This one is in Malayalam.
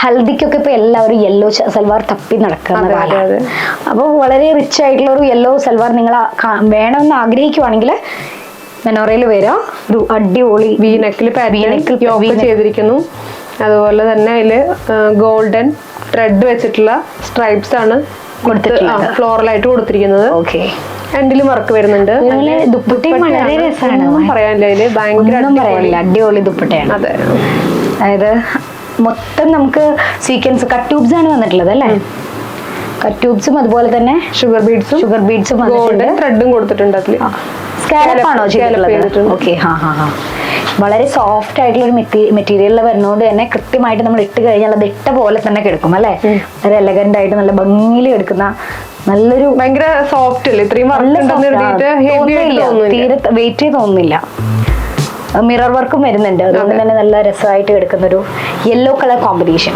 ഹൽദിക്കൊക്കെ ഇപ്പൊ എല്ലാവരും യെല്ലോ സൽവാർ തപ്പി നടക്കുന്ന കാലമാണ്. അപ്പോൾ വളരെ റിച്ച് ആയിട്ടുള്ള ഒരു യെല്ലോ സൽവാർ നിങ്ങൾ വേണമെന്ന് ആഗ്രഹിക്കുവാണെങ്കിൽ മെനോറയിൽ വരാം. ഒരു അടിപൊളി വീനെക്കിൽ ചെയ്തിരിക്കുന്നു. അതുപോലെ തന്നെ അതില് ഗോൾഡൻ ത്രെഡ് വെച്ചിട്ടുള്ള സ്ട്രൈപ്സ് ആണ് ഫ്ലോറലായിട്ട് കൊടുത്തിരിക്കുന്നത്. ഓക്കെ, എൻഡിലും വർക്ക് വരുന്നുണ്ട്. പറയാനില്ല, ഭയങ്കര അടിപൊളി ദുപ്പട്ടയാണ്. അതെ, അതായത് മൊത്തം നമുക്ക് സീക്വൻസ് കട്ട് ട്യൂബ്സ് ആണ് വന്നിട്ടുള്ളത് അല്ലേ? കട്ട് ട്യൂബ്സും അതുപോലെ തന്നെ ഷുഗർ ബീഡ്സും ഗോൾഡൻ ത്രെഡും കൊടുത്തിട്ടുണ്ട്. അതിൽ സ്കാലപ്പ് ആണോ ചെയ്തിട്ടുള്ളത്? ഓക്കെ, വളരെ സോഫ്റ്റ് ആയിട്ടുള്ള ഒരു മെറ്റീരിയലിൽ വരുന്നതുകൊണ്ട് തന്നെ കൃത്യമായിട്ട് നമ്മൾ ഇട്ട് കഴിഞ്ഞാൽ അത് ഇട്ട പോലെ തന്നെ കിടക്കും അല്ലെ? വളരെ എലഗന്റ് ആയിട്ട് നല്ല ഭംഗിയിൽ എടുക്കുന്ന നല്ലൊരു ഭയങ്കര സോഫ്റ്റ് അല്ലേ? ഇത്രയും തീരെ വെയിറ്റ് തോന്നുന്നില്ല. മിറർ വർക്കും വരുന്നുണ്ട്, അതുകൊണ്ട് തന്നെ നല്ല രസമായിട്ട് കിടക്കുന്ന ഒരു യെല്ലോ കളർ കോമ്പിനേഷൻ.